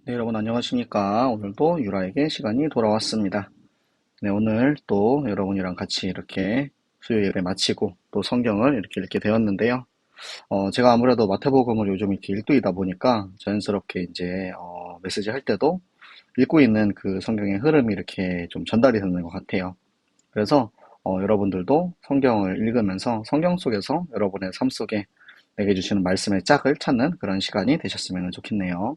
네, 여러분 안녕하십니까? 오늘도 유라에게 시간이 돌아왔습니다. 네, 오늘 또 여러분이랑 같이 이렇게 수요일에 마치고 또 성경을 이렇게 읽게 되었는데요. 제가 아무래도 마태복음을 요즘 이렇게 읽두이다 보니까 자연스럽게 이제 메시지 할 때도 읽고 있는 그 성경의 흐름이 이렇게 좀 전달이 되는 것 같아요. 그래서 여러분들도 성경을 읽으면서 성경 속에서 여러분의 삶 속에 내게 주시는 말씀의 짝을 찾는 그런 시간이 되셨으면 좋겠네요.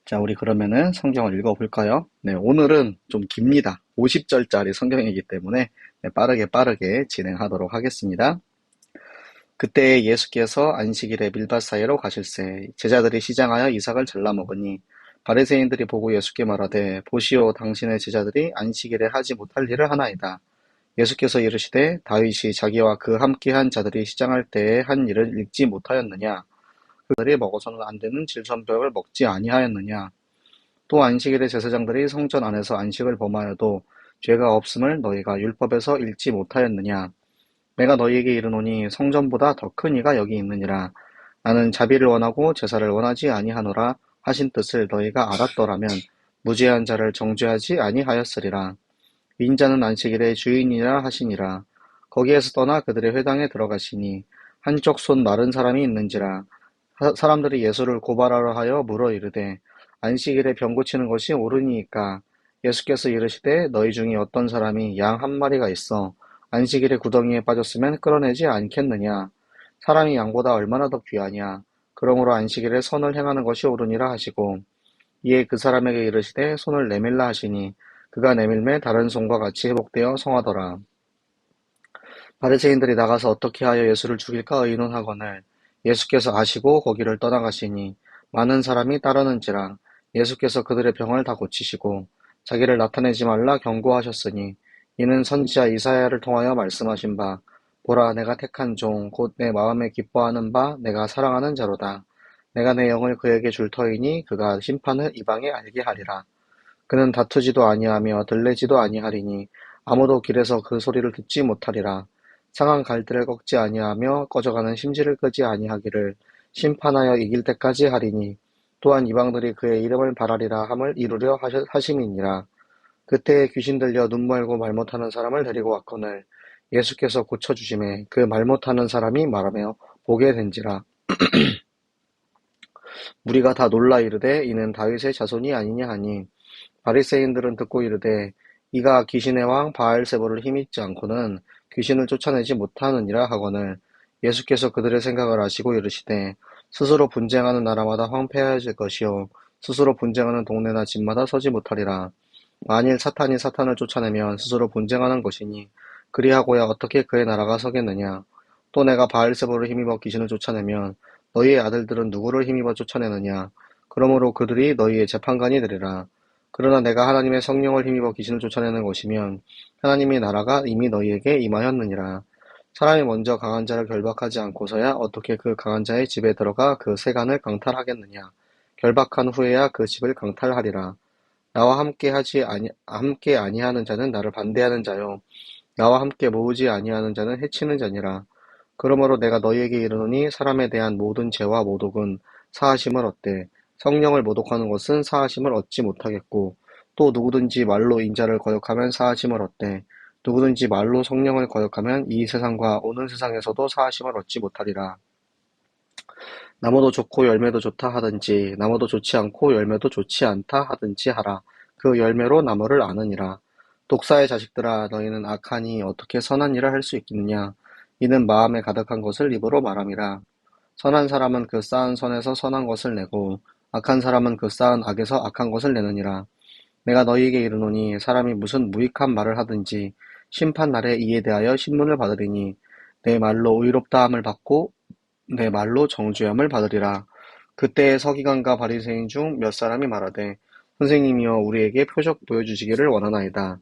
자, 우리 그러면은 성경을 읽어볼까요? 네, 오늘은 좀 깁니다. 50절짜리 성경이기 때문에 네, 빠르게 진행하도록 하겠습니다. 그때 예수께서 안식일에 밀밭 사이로 가실새 제자들이 시장하여 이삭을 잘라 먹으니 바리새인들이 보고 예수께 말하되 보시오 당신의 제자들이 안식일에 하지 못할 일을 하나이다. 예수께서 이르시되 다윗이 자기와 그 함께한 자들이 시장할 때에 한 일을 읽지 못하였느냐 그들이 먹어서는 안 되는 질선벽을 먹지 아니하였느냐 또 안식일에 제사장들이 성전 안에서 안식을 범하여도 죄가 없음을 너희가 율법에서 읽지 못하였느냐 내가 너희에게 이르노니 성전보다 더 큰 이가 여기 있느니라 나는 자비를 원하고 제사를 원하지 아니하노라 하신 뜻을 너희가 알았더라면 무죄한 자를 정죄하지 아니하였으리라 인자는 안식일의 주인이라 하시니라 거기에서 떠나 그들의 회당에 들어가시니 한쪽 손 마른 사람이 있는지라 사람들이 예수를 고발하려 하여 물어 이르되 안식일에 병 고치는 것이 옳으니까 예수께서 이르시되 너희 중에 어떤 사람이 양 한 마리가 있어 안식일에 구덩이에 빠졌으면 끌어내지 않겠느냐 사람이 양보다 얼마나 더 귀하냐 그러므로 안식일에 선을 행하는 것이 옳으니라 하시고 이에 그 사람에게 이르시되 손을 내밀라 하시니 그가 내밀매 다른 손과 같이 회복되어 성하더라. 바리새인들이 나가서 어떻게 하여 예수를 죽일까 의논하거늘 예수께서 아시고 거기를 떠나가시니 많은 사람이 따르는지라 예수께서 그들의 병을 다 고치시고 자기를 나타내지 말라 경고하셨으니 이는 선지자 이사야를 통하여 말씀하신 바 보라 내가 택한 종 곧 내 마음에 기뻐하는 바 내가 사랑하는 자로다 내가 내 영을 그에게 줄 터이니 그가 심판을 이방에 알게 하리라 그는 다투지도 아니하며 들레지도 아니하리니 아무도 길에서 그 소리를 듣지 못하리라. 상한 갈대를 꺾지 아니하며 꺼져가는 심지를 끄지 아니하기를 심판하여 이길 때까지 하리니 또한 이방들이 그의 이름을 바라리라 함을 이루려 하심이니라. 그때에 귀신 들려 눈 멀고 말 못하는 사람을 데리고 왔거늘 예수께서 고쳐주심에 그 말 못하는 사람이 말하며 보게 된지라. 무리가 다 놀라 이르되 이는 다윗의 자손이 아니냐 하니 바리새인들은 듣고 이르되 이가 귀신의 왕 바알세볼을 힘입지 않고는 귀신을 쫓아내지 못하느니라 하거늘 예수께서 그들의 생각을 아시고 이르시되 스스로 분쟁하는 나라마다 황폐해질 것이요 스스로 분쟁하는 동네나 집마다 서지 못하리라 만일 사탄이 사탄을 쫓아내면 스스로 분쟁하는 것이니 그리하고야 어떻게 그의 나라가 서겠느냐 또 내가 바알세볼을 힘입어 귀신을 쫓아내면 너희의 아들들은 누구를 힘입어 쫓아내느냐 그러므로 그들이 너희의 재판관이 되리라 그러나 내가 하나님의 성령을 힘입어 귀신을 쫓아내는 것이면 하나님의 나라가 이미 너희에게 임하였느니라. 사람이 먼저 강한 자를 결박하지 않고서야 어떻게 그 강한 자의 집에 들어가 그 세간을 강탈하겠느냐. 결박한 후에야 그 집을 강탈하리라. 나와 함께 아니하는 자는 나를 반대하는 자요. 나와 함께 모으지 아니하는 자는 해치는 자니라. 그러므로 내가 너희에게 이르노니 사람에 대한 모든 죄와 모독은 사하심을 얻되 성령을 모독하는 것은 사하심을 얻지 못하겠고 또 누구든지 말로 인자를 거역하면 사하심을 얻되 누구든지 말로 성령을 거역하면 이 세상과 오는 세상에서도 사하심을 얻지 못하리라. 나무도 좋고 열매도 좋다 하든지 나무도 좋지 않고 열매도 좋지 않다 하든지 하라. 그 열매로 나무를 아느니라. 독사의 자식들아 너희는 악하니 어떻게 선한 일을 할 수 있겠느냐. 이는 마음에 가득한 것을 입으로 말함이라. 선한 사람은 그 쌓은 선에서 선한 것을 내고 악한 사람은 그 쌓은 악에서 악한 것을 내느니라. 내가 너희에게 이르노니 사람이 무슨 무익한 말을 하든지 심판 날에 이에 대하여 신문을 받으리니 내 말로 의롭다함을 받고 내 말로 정죄함을 받으리라. 그때에 서기관과 바리새인 중 몇 사람이 말하되 선생님이여 우리에게 표적 보여주시기를 원하나이다.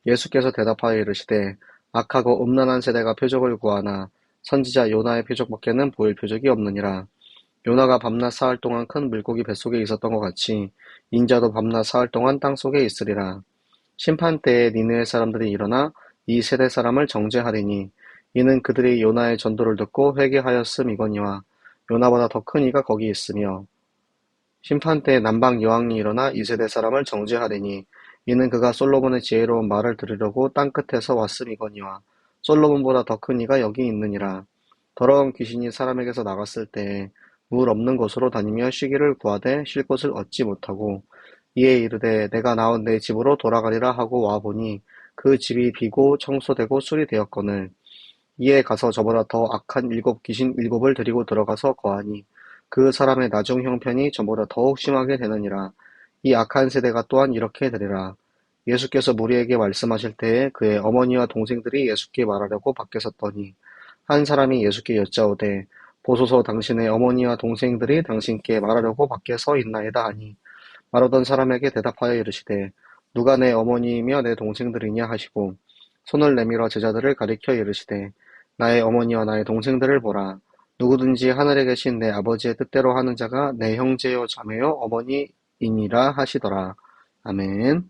예수께서 대답하여 이르시되 악하고 음란한 세대가 표적을 구하나 선지자 요나의 표적밖에는 보일 표적이 없느니라. 요나가 밤낮 사흘 동안 큰 물고기 뱃속에 있었던 것 같이 인자도 밤낮 사흘 동안 땅속에 있으리라. 심판 때에 니느웨 사람들이 일어나 이 세대 사람을 정죄하리니 이는 그들이 요나의 전도를 듣고 회개하였음이거니와 요나보다 더 큰 이가 거기 있으며 심판 때 남방 여왕이 일어나 이 세대 사람을 정죄하리니 이는 그가 솔로몬의 지혜로운 말을 들으려고 땅끝에서 왔음이거니와 솔로몬보다 더 큰 이가 여기 있느니라. 더러운 귀신이 사람에게서 나갔을 때 물 없는 곳으로 다니며 쉬기를 구하되 쉴 곳을 얻지 못하고 이에 이르되 내가 나온 내 집으로 돌아가리라 하고 와보니 그 집이 비고 청소되고 수리되었거늘 이에 가서 저보다 더 악한 일곱 귀신 일곱을 데리고 들어가서 거하니 그 사람의 나중 형편이 전보다 더욱 심하게 되느니라. 이 악한 세대가 또한 이렇게 되리라. 예수께서 무리에게 말씀하실 때에 그의 어머니와 동생들이 예수께 말하려고 밖에 섰더니 한 사람이 예수께 여짜오되 보소서 당신의 어머니와 동생들이 당신께 말하려고 밖에 서 있나이다 하니 말하던 사람에게 대답하여 이르시되 누가 내 어머니이며 내 동생들이냐 하시고 손을 내밀어 제자들을 가리켜 이르시되 나의 어머니와 나의 동생들을 보라. 누구든지 하늘에 계신 내 아버지의 뜻대로 하는 자가 내 형제요 자매요 어머니이니라 하시더라. 아멘.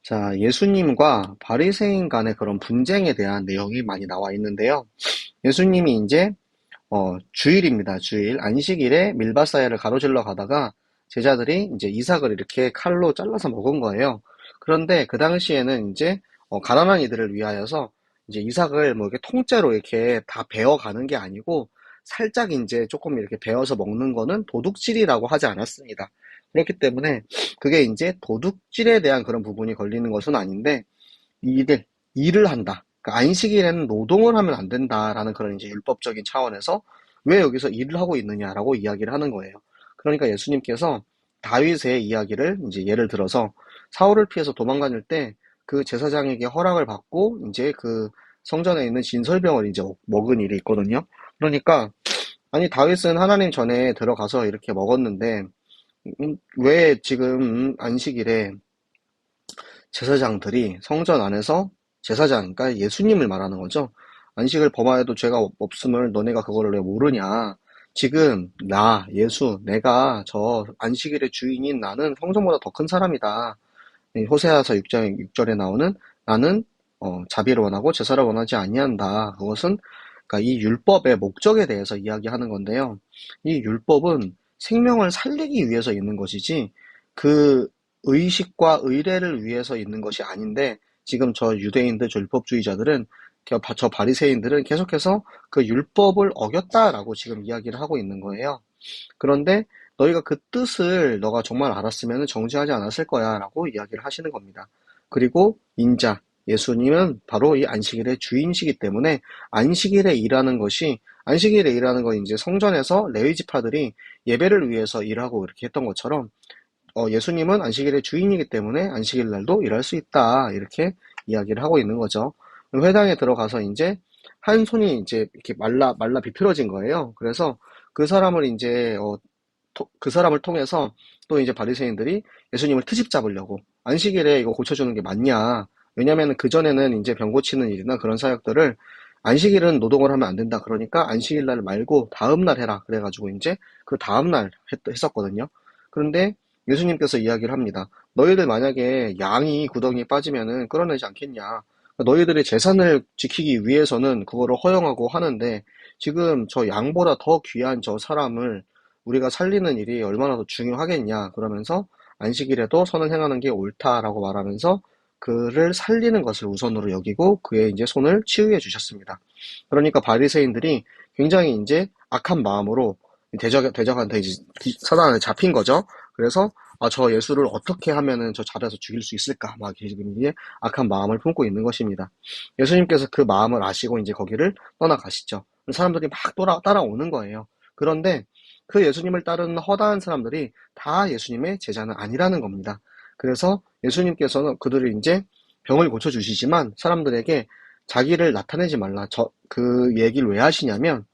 자, 예수님과 바리새인 간의 그런 분쟁에 대한 내용이 많이 나와 있는데요. 예수님이 이제 주일입니다. 주일 안식일에 밀밭사이를 가로질러 가다가 제자들이 이제 이삭을 이렇게 칼로 잘라서 먹은 거예요. 그런데 그 당시에는 이제 가난한 이들을 위하여서 이제 이삭을 뭐 이렇게 통째로 이렇게 다 베어 가는 게 아니고 살짝 이제 조금 이렇게 베어서 먹는 거는 도둑질이라고 하지 않았습니다. 그렇기 때문에 그게 이제 도둑질에 대한 그런 부분이 걸리는 것은 아닌데 일을 한다. 그러니까 안식일에는 노동을 하면 안 된다라는 그런 이제 율법적인 차원에서 왜 여기서 일을 하고 있느냐라고 이야기를 하는 거예요. 그러니까 예수님께서 다윗의 이야기를 이제 예를 들어서 사울을 피해서 도망다닐 때 그 제사장에게 허락을 받고 이제 그 성전에 있는 진설병을 이제 먹은 일이 있거든요. 그러니까 아니 다윗은 하나님 전에 들어가서 이렇게 먹었는데 왜 지금 안식일에 제사장들이 성전 안에서 제사장, 그러니까 예수님을 말하는 거죠. 안식을 범하여도 죄가 없음을 너네가 그거를 왜 모르냐. 지금 예수, 내가 저 안식일의 주인인 나는 성전보다 더 큰 사람이다. 호세아서 6절에 나오는 나는 자비를 원하고 제사를 원하지 아니한다. 그것은 그러니까 이 율법의 목적에 대해서 이야기하는 건데요. 이 율법은 생명을 살리기 위해서 있는 것이지 그 의식과 의례를 위해서 있는 것이 아닌데 지금 저 유대인들, 저 율법주의자들은 저 바리새인들은 계속해서 그 율법을 어겼다라고 지금 이야기를 하고 있는 거예요. 그런데 너희가 그 뜻을 너가 정말 알았으면 정죄하지 않았을 거야 라고 이야기를 하시는 겁니다. 그리고 인자, 예수님은 바로 이 안식일의 주인이시기 때문에 안식일에 일하는 건 이제 성전에서 레위 지파들이 예배를 위해서 일하고 이렇게 했던 것처럼 예수님은 안식일의 주인이기 때문에 안식일 날도 일할 수 있다. 이렇게 이야기를 하고 있는 거죠. 회당에 들어가서 이제 한 손이 이제 이렇게 말라 비틀어진 거예요. 그래서 그 사람을 이제 그 사람을 통해서 또 이제 바리새인들이 예수님을 트집 잡으려고 안식일에 이거 고쳐주는 게 맞냐? 왜냐면 그전에는 이제 병 고치는 일이나 그런 사역들을 안식일은 노동을 하면 안 된다. 그러니까 안식일 날 말고 다음 날 해라. 그래가지고 이제 그 다음 날 했었거든요. 그런데 예수님께서 이야기를 합니다. 너희들 만약에 양이 구덩이에 빠지면은 끌어내지 않겠냐. 너희들의 재산을 지키기 위해서는 그거를 허용하고 하는데 지금 저 양보다 더 귀한 저 사람을 우리가 살리는 일이 얼마나 더 중요하겠냐. 그러면서 안식일에도 선을 행하는 게 옳다라고 말하면서 그를 살리는 것을 우선으로 여기고 그의 이제 손을 치유해 주셨습니다. 그러니까 바리새인들이 굉장히 이제 악한 마음으로 대적한테 이제 사단에 잡힌 거죠. 그래서 저 예수를 어떻게 하면은 저 자리에서 죽일 수 있을까? 막 지금 이제 악한 마음을 품고 있는 것입니다. 예수님께서 그 마음을 아시고 이제 거기를 떠나가시죠. 사람들이 막 따라오는 거예요. 그런데 그 예수님을 따르는 허다한 사람들이 다 예수님의 제자는 아니라는 겁니다. 그래서 예수님께서는 그들을 이제 병을 고쳐주시지만 사람들에게 자기를 나타내지 말라. 그 얘기를 왜 하시냐면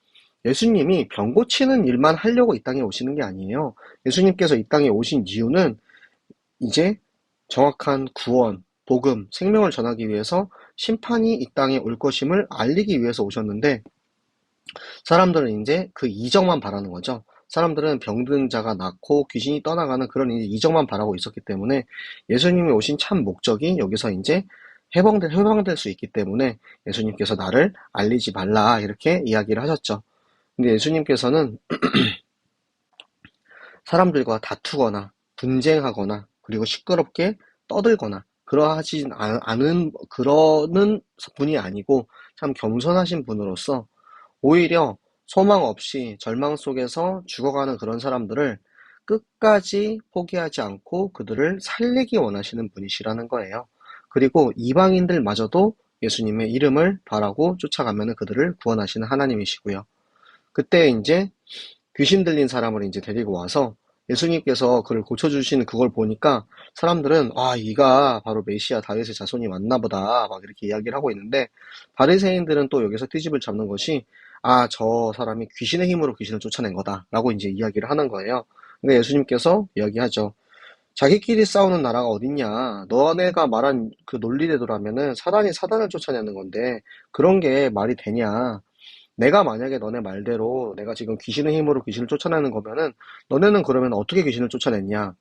예수님이 병 고치는 일만 하려고 이 땅에 오시는 게 아니에요. 예수님께서 이 땅에 오신 이유는 이제 정확한 구원, 복음, 생명을 전하기 위해서 심판이 이 땅에 올 것임을 알리기 위해서 오셨는데 사람들은 이제 그 이적만 바라는 거죠. 사람들은 병든 자가 낫고 귀신이 떠나가는 그런 이적만 바라고 있었기 때문에 예수님이 오신 참 목적이 여기서 이제 해방될 수 있기 때문에 예수님께서 나를 알리지 말라 이렇게 이야기를 하셨죠. 근데 예수님께서는 사람들과 다투거나 분쟁하거나 그리고 시끄럽게 떠들거나 그러하진 않은 그러는 분이 아니고 참 겸손하신 분으로서 오히려 소망 없이 절망 속에서 죽어가는 그런 사람들을 끝까지 포기하지 않고 그들을 살리기 원하시는 분이시라는 거예요. 그리고 이방인들마저도 예수님의 이름을 바라고 쫓아가면 그들을 구원하시는 하나님이시고요. 그때 이제 귀신 들린 사람을 이제 데리고 와서 예수님께서 그를 고쳐주시는 그걸 보니까 사람들은 이가 바로 메시아 다윗의 자손이 맞나 보다 막 이렇게 이야기를 하고 있는데 바리새인들은 또 여기서 트집을 잡는 것이 저 사람이 귀신의 힘으로 귀신을 쫓아낸 거다라고 이제 이야기를 하는 거예요. 근데 예수님께서 이야기하죠. 자기끼리 싸우는 나라가 어딨냐. 너네가 말한 그 논리대로라면은 사단이 사단을 쫓아내는 건데 그런 게 말이 되냐. 내가 만약에 너네 말대로 내가 지금 귀신의 힘으로 귀신을 쫓아내는 거면은 너네는 그러면 어떻게 귀신을 쫓아냈냐?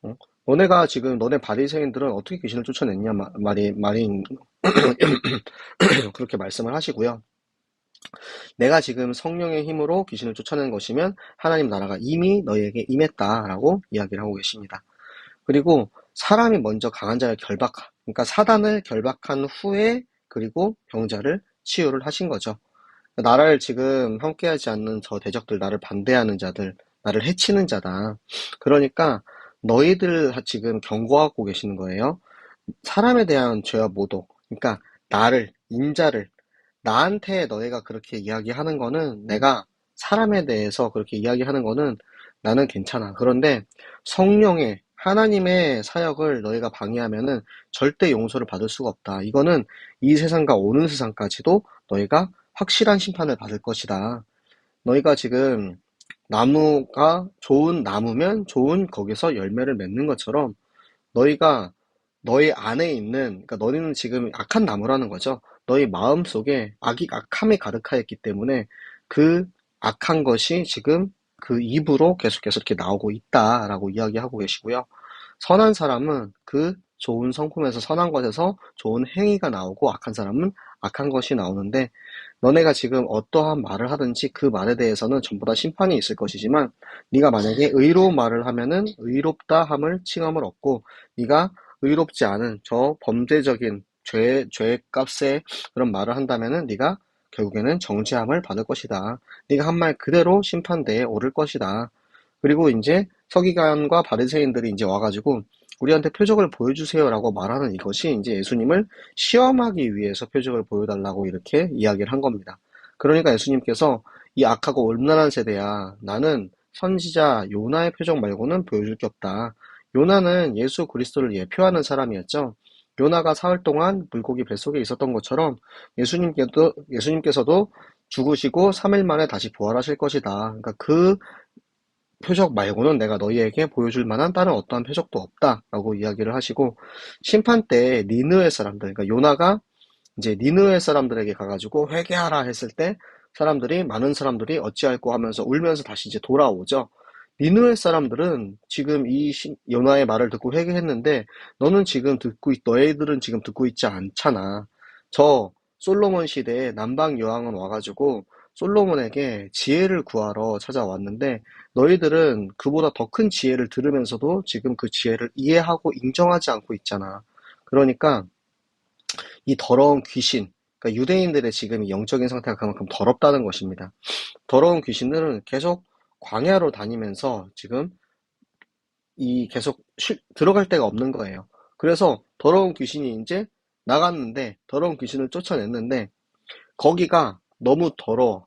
어? 너네가 지금 너네 바리새인들은 어떻게 귀신을 쫓아냈냐 말인 그렇게 말씀을 하시고요. 내가 지금 성령의 힘으로 귀신을 쫓아낸 것이면 하나님 나라가 이미 너희에게 임했다라고 이야기를 하고 계십니다. 그리고 사람이 먼저 강한 자를 그러니까 사단을 결박한 후에 그리고 병자를 치유를 하신 거죠. 나를 지금 함께하지 않는 저 대적들, 나를 반대하는 자들, 나를 해치는 자다. 그러니까 너희들 지금 경고하고 계시는 거예요. 사람에 대한 죄와 모독, 그러니까 인자를, 나한테 너희가 그렇게 이야기하는 거는 내가 사람에 대해서 그렇게 이야기하는 거는 나는 괜찮아. 그런데 성령의 하나님의 사역을 너희가 방해하면은 절대 용서를 받을 수가 없다. 이거는 이 세상과 오는 세상까지도 너희가 확실한 심판을 받을 것이다. 너희가 지금 나무가 좋은 나무면 좋은 거기서 열매를 맺는 것처럼 너희가 너희 안에 있는, 그러니까 너희는 지금 악한 나무라는 거죠. 너희 마음 속에 악함이 가득하였기 때문에 그 악한 것이 지금 그 입으로 계속해서 이렇게 나오고 있다라고 이야기하고 계시고요. 선한 사람은 그 좋은 성품에서 선한 것에서 좋은 행위가 나오고 악한 사람은 악한 것이 나오는데 너네가 지금 어떠한 말을 하든지 그 말에 대해서는 전부 다 심판이 있을 것이지만 네가 만약에 의로운 말을 하면은 의롭다 함을 칭함을 얻고 네가 의롭지 않은 저 범죄적인 죄값에 그런 말을 한다면은 네가 결국에는 정죄함을 받을 것이다. 네가 한 말 그대로 심판대에 오를 것이다. 그리고 이제 서기관과 바리새인들이 이제 와가지고 우리한테 표적을 보여주세요라고 말하는 이것이 이제 예수님을 시험하기 위해서 표적을 보여달라고 이렇게 이야기를 한 겁니다. 그러니까 예수님께서 이 악하고 음란한 세대야, 나는 선지자 요나의 표적 말고는 보여줄 게 없다. 요나는 예수 그리스도를 예표하는 사람이었죠. 요나가 사흘 동안 물고기 뱃속에 있었던 것처럼 예수님께서도 죽으시고 3일 만에 다시 부활하실 것이다. 그러니까 그 표적 말고는 내가 너희에게 보여줄 만한 다른 어떠한 표적도 없다라고 이야기를 하시고 심판 때 니느웨 사람들, 그러니까 요나가 이제 니느웨 사람들에게 가가지고 회개하라 했을 때 많은 사람들이 어찌할꼬 하면서 울면서 다시 이제 돌아오죠. 니느웨 사람들은 지금 요나의 말을 듣고 회개했는데 너희들은 지금 듣고 있지 않잖아. 저 솔로몬 시대에 남방 여왕은 와가지고 솔로몬에게 지혜를 구하러 찾아왔는데 너희들은 그보다 더 큰 지혜를 들으면서도 지금 그 지혜를 이해하고 인정하지 않고 있잖아. 그러니까 이 더러운 귀신, 그러니까 유대인들의 지금 이 영적인 상태가 그만큼 더럽다는 것입니다. 더러운 귀신들은 계속 광야로 다니면서 지금 계속 들어갈 데가 없는 거예요. 그래서 더러운 귀신이 이제 나갔는데 더러운 귀신을 쫓아냈는데 거기가 너무 더러워.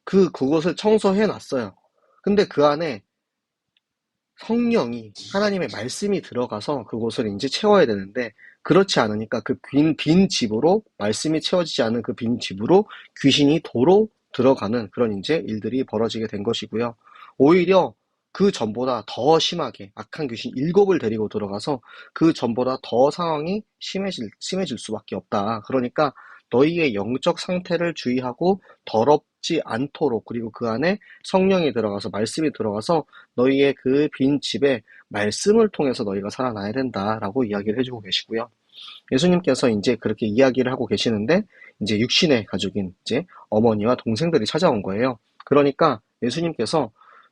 그곳을 청소해 놨어요. 근데 그 안에 성령이 하나님의 말씀이 들어가서 그곳을 이제 채워야 되는데 그렇지 않으니까 그 빈 집으로 말씀이 채워지지 않은 그 빈 집으로 귀신이 도로 들어가는 그런 이제 일들이 벌어지게 된 것이고요. 오히려 그 전보다 더 심하게 악한 귀신 7을 데리고 들어가서 그 전보다 더 상황이 심해질 수밖에 없다. 그러니까 너희의 영적 상태를 주의하고 더럽지 않도록 그리고 그 안에 성령이 들어가서 말씀이 들어가서 너희의 그 빈 집에 말씀을 통해서 너희가 살아나야 된다라고 이야기를 해주고 계시고요. 예수님께서 이제 그렇게 이야기를 하고 계시는데 이제 육신의 가족인 이제 어머니와 동생들이 찾아온 거예요. 그러니까 예수님께서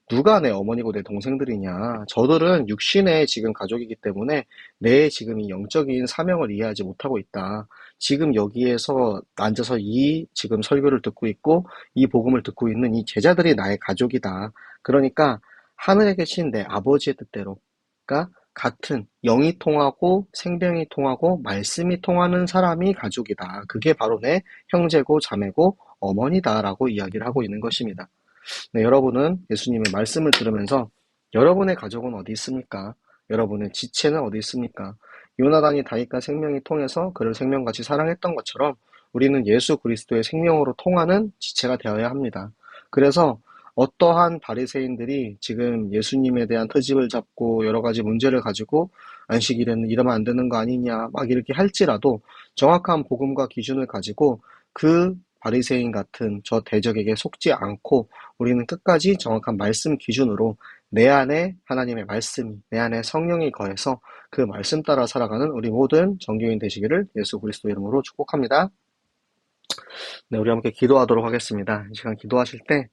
누가 내 어머니고 내 동생들이냐. 저들은 육신의 지금 가족이기 때문에 내 지금 이 영적인 사명을 이해하지 못하고 있다. 지금 여기에서 앉아서 이 지금 설교를 듣고 있고 이 복음을 듣고 있는 이 제자들이 나의 가족이다. 그러니까 하늘에 계신 내 아버지의 뜻대로, 그러니까 같은 영이 통하고 생명이 통하고 말씀이 통하는 사람이 가족이다. 그게 바로 내 형제고 자매고 어머니다라고 이야기를 하고 있는 것입니다. 네, 여러분은 예수님의 말씀을 들으면서 여러분의 가족은 어디 있습니까? 여러분의 지체는 어디 있습니까? 요나단이 다윗과 생명이 통해서 그를 생명같이 사랑했던 것처럼 우리는 예수 그리스도의 생명으로 통하는 지체가 되어야 합니다. 그래서 어떠한 바리새인들이 지금 예수님에 대한 트집을 잡고 여러 가지 문제를 가지고 안식일에는 이러면 안 되는 거 아니냐 막 이렇게 할지라도 정확한 복음과 기준을 가지고 그 바리새인 같은 저 대적에게 속지 않고 우리는 끝까지 정확한 말씀 기준으로 내 안에 하나님의 말씀이, 내 안에 성령이 거해서 그 말씀 따라 살아가는 우리 모든 정교인 되시기를 예수 그리스도 이름으로 축복합니다. 네, 우리 함께 기도하도록 하겠습니다. 이 시간 기도하실 때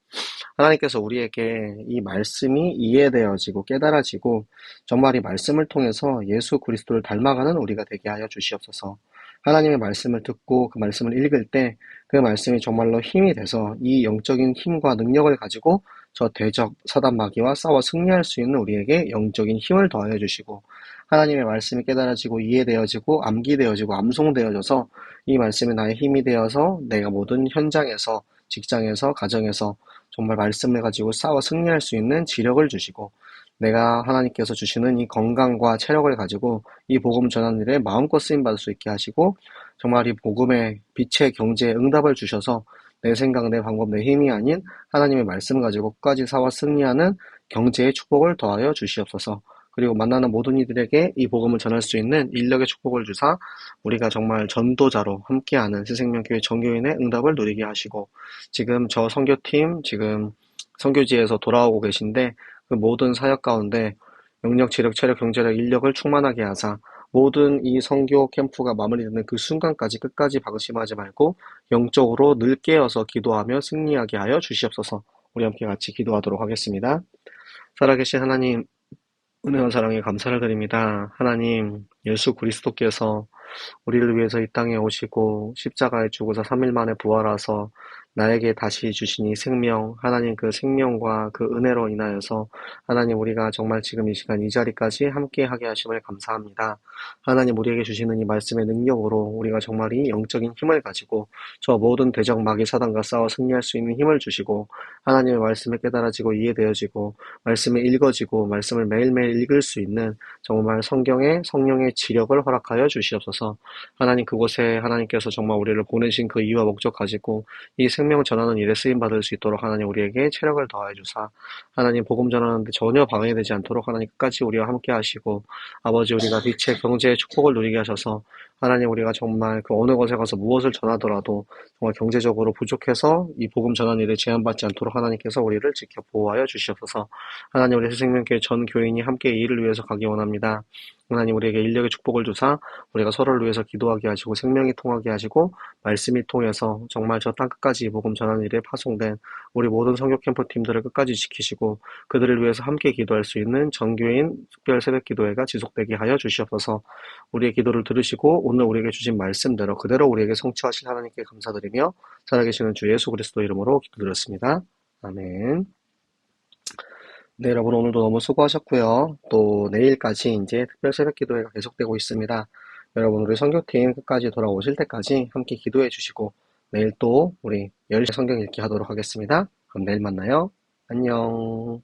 하나님께서 우리에게 이 말씀이 이해되어지고 깨달아지고 정말 이 말씀을 통해서 예수 그리스도를 닮아가는 우리가 되게 하여 주시옵소서. 하나님의 말씀을 듣고 그 말씀을 읽을 때 그 말씀이 정말로 힘이 돼서 이 영적인 힘과 능력을 가지고 저 대적 사단 마귀와 싸워 승리할 수 있는 우리에게 영적인 힘을 더하여 주시고 하나님의 말씀이 깨달아지고 이해되어지고 암기되어지고 암송되어져서 이 말씀이 나의 힘이 되어서 내가 모든 현장에서 직장에서 가정에서 정말 말씀을 가지고 싸워 승리할 수 있는 지력을 주시고 내가 하나님께서 주시는 이 건강과 체력을 가지고 이 복음 전하는 일에 마음껏 쓰임받을 수 있게 하시고 정말 이 복음의 빛의 경제에 응답을 주셔서 내 생각, 내 방법, 내 힘이 아닌 하나님의 말씀 가지고 끝까지 싸워 승리하는 경제의 축복을 더하여 주시옵소서. 그리고 만나는 모든 이들에게 이 복음을 전할 수 있는 인력의 축복을 주사 우리가 정말 전도자로 함께하는 새생명교회 정교인의 응답을 누리게 하시고 지금 저 선교팀 지금 선교지에서 돌아오고 계신데 그 모든 사역 가운데 영역, 지력, 체력, 경제력, 인력을 충만하게 하사 모든 이 선교 캠프가 마무리되는 그 순간까지 끝까지 방심하지 말고 영적으로 늘 깨어서 기도하며 승리하게 하여 주시옵소서. 우리 함께 같이 기도하도록 하겠습니다. 살아계신 하나님, 은혜와 사랑에 감사를 드립니다. 하나님, 예수 그리스도께서 우리를 위해서 이 땅에 오시고 십자가에 죽으사 3일 만에 부활하서 나에게 다시 주신 이 생명, 하나님 그 생명과 그 은혜로 인하여서 하나님 우리가 정말 지금 이 시간 이 자리까지 함께 하게 하심을 감사합니다. 하나님 우리에게 주시는 이 말씀의 능력으로 우리가 정말 이 영적인 힘을 가지고 저 모든 대적 마귀 사단과 싸워 승리할 수 있는 힘을 주시고 하나님의 말씀에 깨달아지고 이해되어지고 말씀에 읽어지고 말씀을 매일매일 읽을 수 있는 정말 성경의 성령의 지력을 허락하여 주시옵소서. 하나님 그곳에 하나님께서 정말 우리를 보내신 그 이유와 목적 가지고 이 생명을 전하는 일에 쓰임받을 수 있도록 하나님 우리에게 체력을 더하여 주사 하나님 복음 전하는데 전혀 방해되지 않도록 하나님 끝까지 우리와 함께 하시고 아버지 우리가 빛의 경제의 축복을 누리게 하셔서 하나님 우리가 정말 그 어느 곳에 가서 무엇을 전하더라도 정말 경제적으로 부족해서 이 복음 전하는 일에 제한받지 않도록 하나님께서 우리를 지켜 보호하여 주시옵소서. 하나님 우리 새생명교회 전 교인이 함께 이 일을 위해서 가기 원합니다. 하나님 우리에게 인력의 축복을 주사 우리가 서로를 위해서 기도하게 하시고 생명이 통하게 하시고 말씀이 통해서 정말 저 땅끝까지 복음 전하는 일에 파송된 우리 모든 선교 캠프 팀들을 끝까지 지키시고 그들을 위해서 함께 기도할 수 있는 정교인 특별 새벽 기도회가 지속되게 하여 주시옵소서. 우리의 기도를 들으시고 오늘 우리에게 주신 말씀대로 그대로 우리에게 성취하실 하나님께 감사드리며 살아계시는 주 예수 그리스도 이름으로 기도드렸습니다. 아멘. 네, 여러분 오늘도 너무 수고하셨고요. 또 내일까지 이제 특별 새벽 기도회가 계속되고 있습니다. 여러분 우리 선교팀 끝까지 돌아오실 때까지 함께 기도해 주시고 내일 또 우리 10시 성경 읽기 하도록 하겠습니다. 그럼 내일 만나요. 안녕.